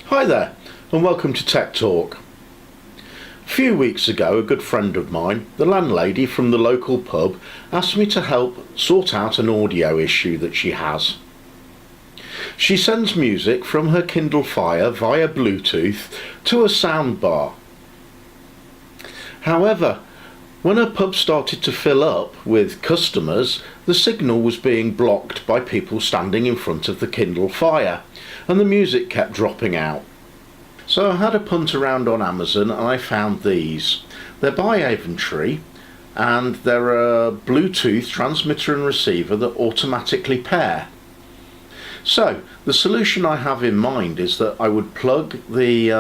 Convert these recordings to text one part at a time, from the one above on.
Hi there, and welcome to TekTalk. A few weeks ago, a good friend of mine, the landlady from the local pub, asked me to help sort out an audio issue that she has. She sends music from her Kindle Fire via Bluetooth to a soundbar. However, when her pub started to fill up with customers, the signal was being blocked by people standing in front of the Kindle Fire, and the music kept dropping out. So I had a punt around on Amazon and I found these. They're by Avantree, and they're a Bluetooth transmitter and receiver that automatically pair. So the solution I have in mind is that I would plug the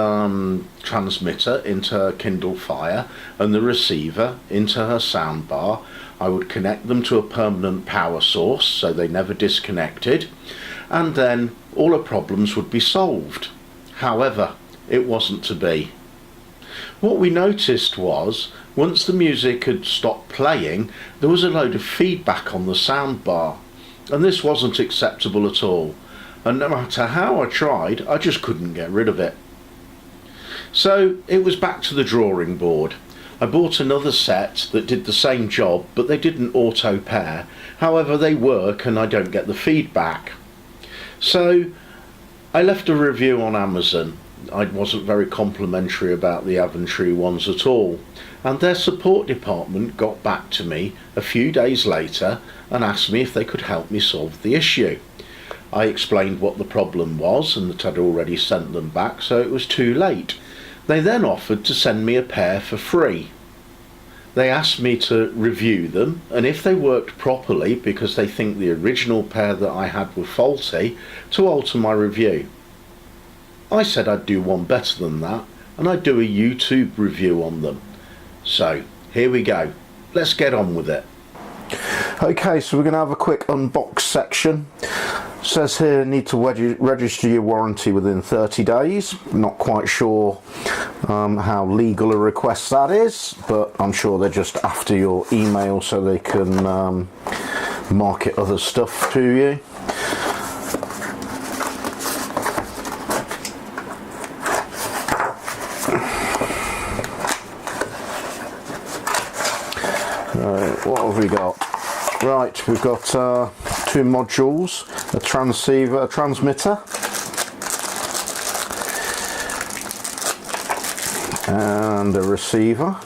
transmitter into her Kindle Fire and the receiver into her soundbar. I would connect them to a permanent power source so they never disconnected, and then all her problems would be solved. However, it wasn't to be. What we noticed was, once the music had stopped playing, there was a load of feedback on the soundbar, and this wasn't acceptable at all, and no matter how I tried, I just couldn't get rid of it. So it was back to the drawing board. I bought another set that did the same job, but they didn't auto pair. However, they work and I don't get the feedback. So I left a review on Amazon. I wasn't very complimentary about the Avantree ones at all, and their support department got back to me a few days later and asked me if they could help me solve the issue. I explained what the problem was and that I'd already sent them back, so it was too late. They then offered to send me a pair for free. They asked me to review them, and if they worked properly, because they think the original pair that I had were faulty, to alter my review. I said I'd do one better than that, and I'd do a YouTube review on them. So here we go, let's get on with it. Okay, so we're going to have a quick unbox section. It says here need to register your warranty within 30 days. Not quite sure how legal a request that is, but I'm sure they're just after your email so they can market other stuff to you. What have we got? Right, we've got two modules, a transceiver, a transmitter, and a receiver.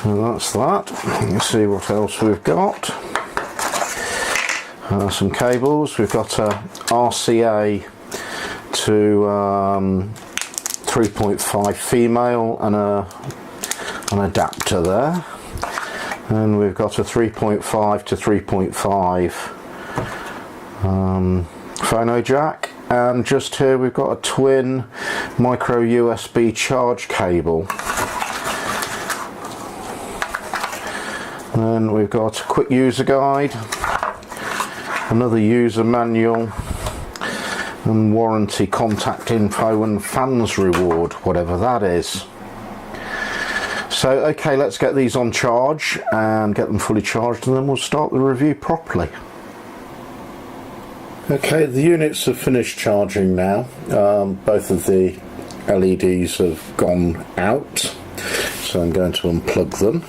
And that's that. Let's see what else we've got. Some cables. We've got a RCA to 3.5 female and an adapter there, and we've got a 3.5 to 3.5 phono jack, and just here we've got a twin micro USB charge cable. Then we've got a quick user guide, another user manual, and warranty contact info and fans reward, whatever that is. So okay, let's get these on charge and get them fully charged, and then we'll start the review properly. Okay, the units have finished charging now. Both of the LEDs have gone out, so I'm going to unplug them.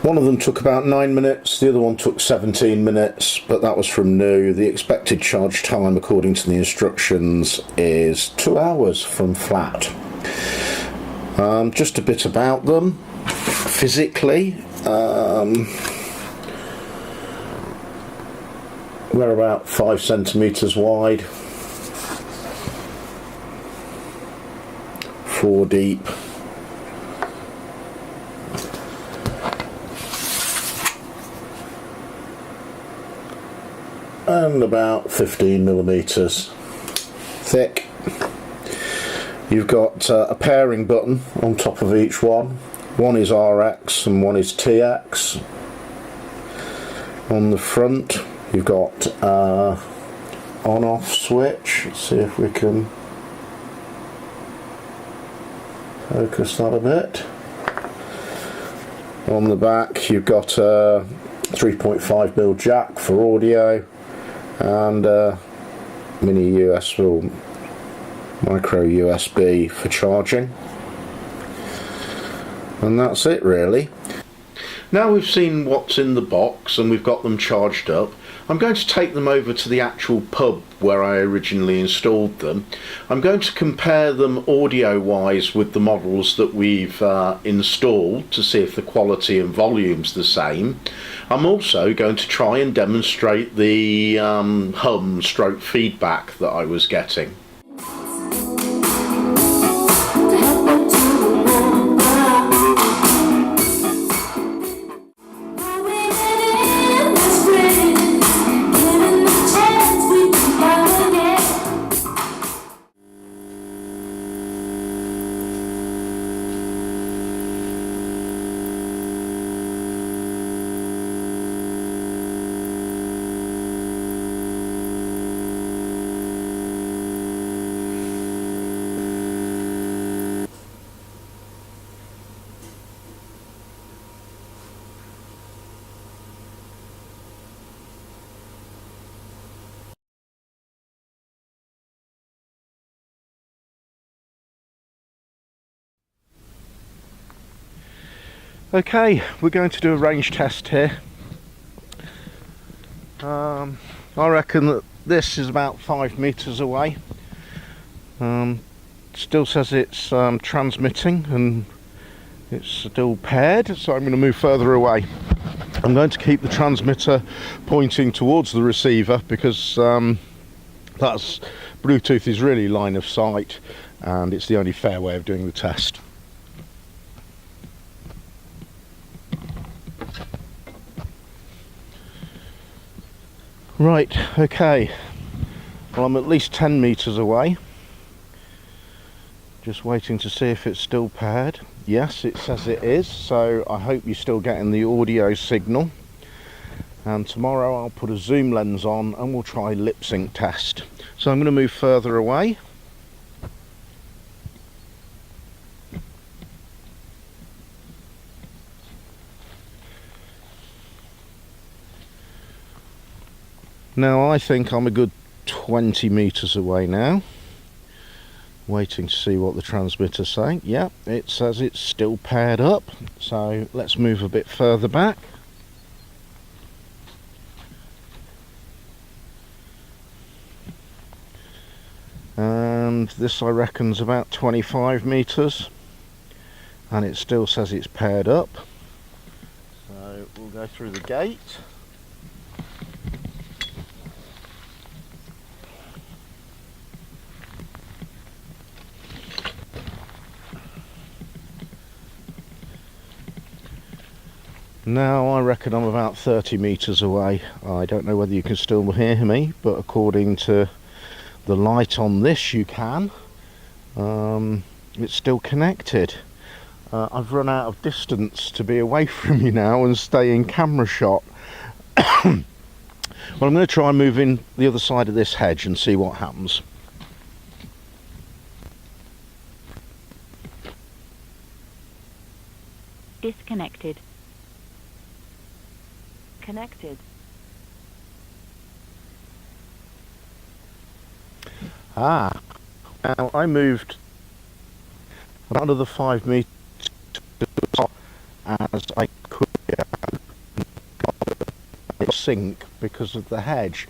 One of them took about 9 minutes, the other one took 17 minutes, but that was from new. The expected charge time, according to the instructions, is 2 hours from flat. Just a bit about them. Physically, they're about 5 centimetres wide, 4 deep. And about 15 millimeters thick. You've got a pairing button on top of each one. One is RX and one is TX. On the front you've got on-off switch. Let's see if we can focus that a bit. On the back you've got a 3.5mm jack for audio, and mini USB or micro USB for charging, and that's it really. Now we've seen what's in the box and we've got them charged up, I'm going to take them over to the actual pub where I originally installed them. I'm going to compare them audio wise with the models that we've installed to see if the quality and volume's the same. I'm also going to try and demonstrate the hum stroke feedback that I was getting. Okay, we're going to do a range test here. I reckon that this is about 5 meters away. Still says it's transmitting and it's still paired, so I'm going to move further away. I'm going to keep the transmitter pointing towards the receiver because that's Bluetooth is really line of sight and it's the only fair way of doing the test. Right, okay, well I'm at least 10 meters away, just waiting to see if it's still paired. Yes, it says it is, so I hope you're still getting the audio signal, and tomorrow I'll put a zoom lens on and we'll try lip sync test. So I'm going to move further away. Now I think I'm a good 20 meters away now, waiting to see what the transmitter's saying. Yeah, it says it's still paired up, so let's move a bit further back. And this I reckon's about 25 meters, and it still says it's paired up. So we'll go through the gate. Now I reckon I'm about 30 meters away. I don't know whether you can still hear me, but according to the light on this you can. It's still connected. I've run out of distance to be away from you now and stay in camera shot. Well, I'm going to try and move in the other side of this hedge and see what happens. Disconnected. Connected. Now I moved about another 5 meters as I could sync because of the hedge,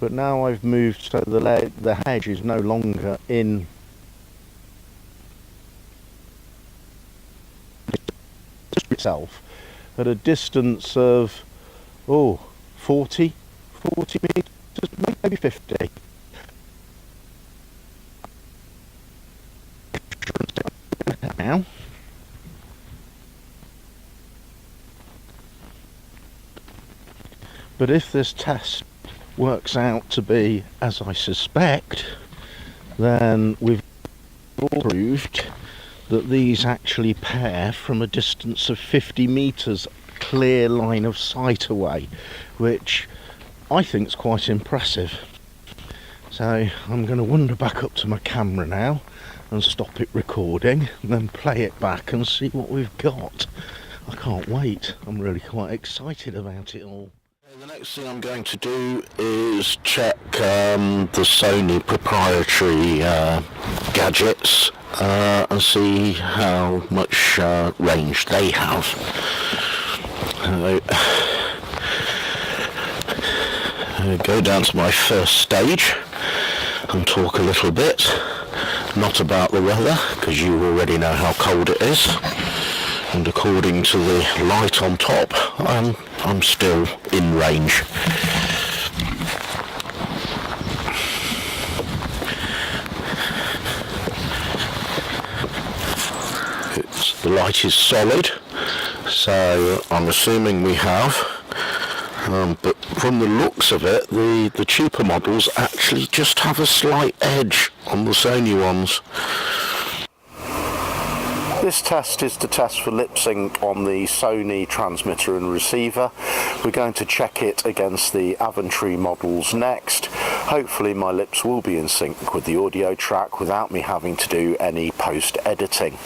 but now I've moved so the hedge is no longer in itself at a distance of 40 meters, maybe 50. Now but if this test works out to be as I suspect, then we've proved that these actually pair from a distance of 50 meters clear line of sight away, which I think is quite impressive. So I'm going to wander back up to my camera now and stop it recording and then play it back and see what we've got. I can't wait. I'm really quite excited about it all. The next thing I'm going to do is check the Sony proprietary gadgets and see how much range they have. Go down to my first stage and talk a little bit, not about the weather, because you already know how cold it is, and according to the light on top, I'm still in range. The light is solid, so I'm assuming we have, but from the looks of it, the cheaper models actually just have a slight edge on the Sony ones. This test is to test for lip sync on the Sony transmitter and receiver. We're going to check it against the Avantree models next. Hopefully my lips will be in sync with the audio track without me having to do any post-editing.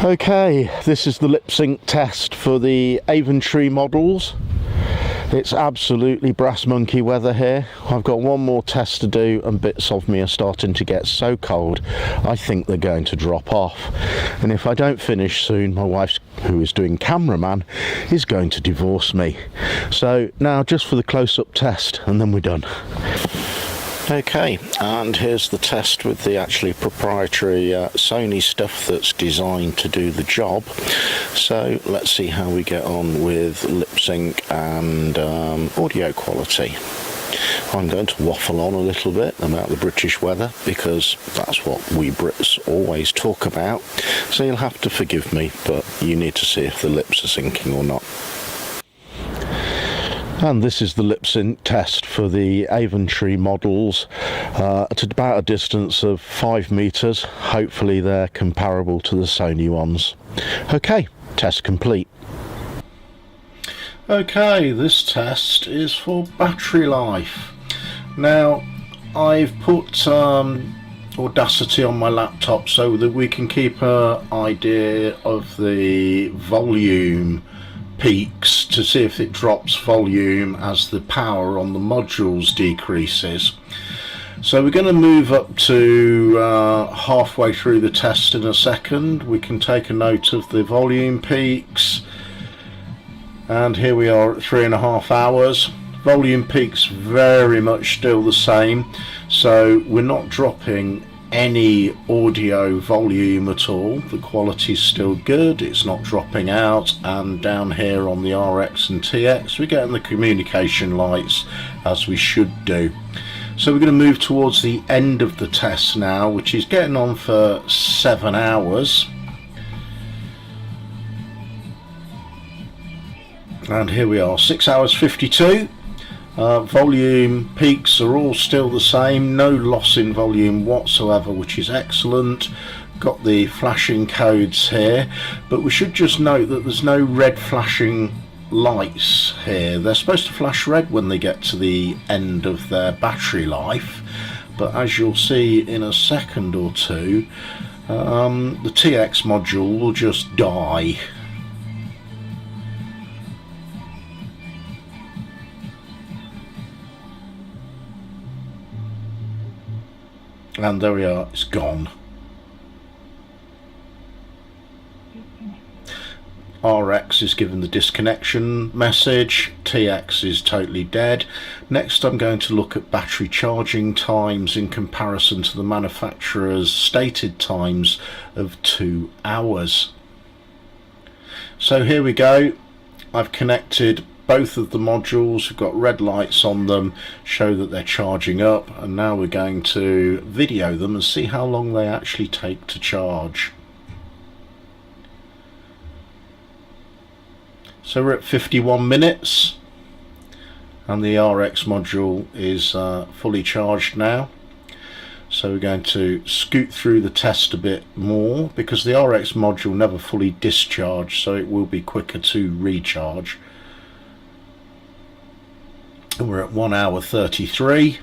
Okay, this is the lip sync test for the Avantree models. It's absolutely brass monkey weather here. I've got one more test to do and bits of me are starting to get so cold I think they're going to drop off. And if I don't finish soon, my wife, who is doing cameraman, is going to divorce me. So now just for the close-up test and then we're done. Okay, and here's the test with the actually proprietary Sony stuff that's designed to do the job. So let's see how we get on with lip sync and audio quality. I'm going to waffle on a little bit about the British weather because that's what we Brits always talk about. So you'll have to forgive me, but you need to see if the lips are syncing or not. And this is the lip sync test for the Avantree models at about a distance of 5 meters. Hopefully they're comparable to the Sony ones. Okay, test complete. Okay, this test is for battery life. Now, I've put Audacity on my laptop so that we can keep an idea of the volume peaks to see if it drops volume as the power on the modules decreases. So we're going to move up to halfway through the test in a second. We can take a note of the volume peaks, and here we are at 3.5 hours. Volume peaks very much still the same, so we're not dropping any audio volume at all. The quality's still good, it's not dropping out, and down here on the RX and TX we're getting the communication lights as we should do. So we're going to move towards the end of the test now, which is getting on for 7 hours. And here we are, 6 hours 52. Volume peaks are all still the same, no loss in volume whatsoever, which is excellent. Got the flashing codes here, but we should just note that there's no red flashing lights here. They're supposed to flash red when they get to the end of their battery life, but as you'll see in a second or two, the TX module will just die. And there we are, it's gone. RX is given the disconnection message, TX is totally dead. Next I'm going to look at battery charging times in comparison to the manufacturer's stated times of 2 hours. So here we go, I've connected both of the modules, we've got red lights on them, show that they're charging up, and now we're going to video them and see how long they actually take to charge. So we're at 51 minutes and the RX module is fully charged now. So we're going to scoot through the test a bit more because the RX module never fully discharged, so it will be quicker to recharge. And we're at 1 hour 33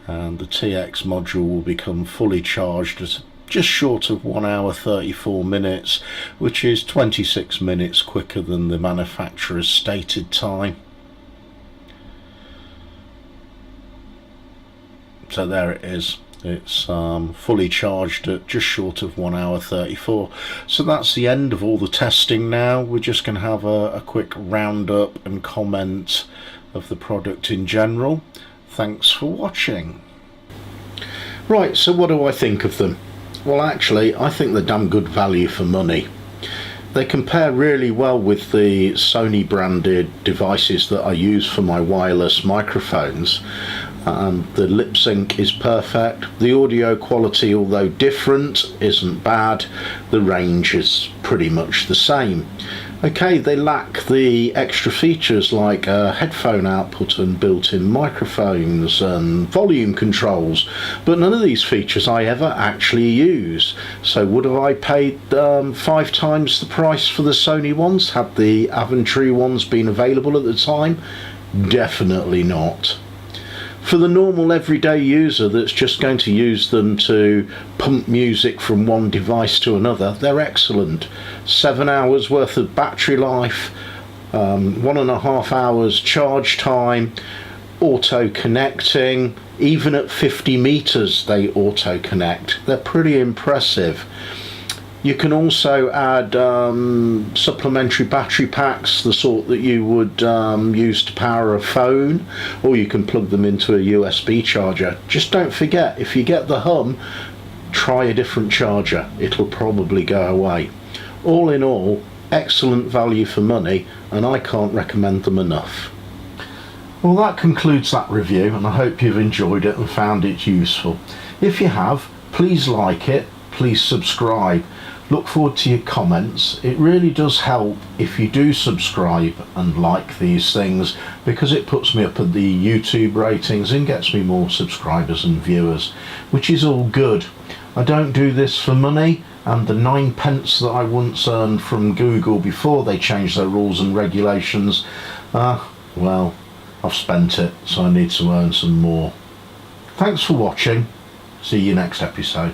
and the TX module will become fully charged at just short of 1 hour 34 minutes, which is 26 minutes quicker than the manufacturer's stated time. So there it is. It's fully charged at just short of 1 hour 34. So that's the end of all the testing now. We're just going to have a quick roundup and comment of the product in general. Thanks for watching. Right, so what do I think of them? Well, actually, I think they're damn good value for money. They compare really well with the Sony branded devices that I use for my wireless microphones. The lip sync is perfect. The audio quality, although different, isn't bad. The range is pretty much the same. Okay, they lack the extra features like headphone output and built-in microphones and volume controls, but none of these features I ever actually use. So would have I paid 5 times the price for the Sony ones had the Avantree ones been available at the time? Definitely not. For the normal everyday user that's just going to use them to pump music from one device to another, they're excellent. 7 hours worth of battery life, 1.5 hours charge time, auto connecting, even at 50 meters they auto connect. They're pretty impressive. You can also add supplementary battery packs, the sort that you would use to power a phone, or you can plug them into a USB charger. Just don't forget, if you get the hum, try a different charger. It'll probably go away. All in all, excellent value for money, and I can't recommend them enough. Well, that concludes that review, and I hope you've enjoyed it and found it useful. If you have, please like it, please subscribe. Look forward to your comments. It really does help if you do subscribe and like these things, because it puts me up at the YouTube ratings and gets me more subscribers and viewers, which is all good. I don't do this for money, and the 9 pence that I once earned from Google before they changed their rules and regulations, well, I've spent it, so I need to earn some more. Thanks for watching. See you next episode.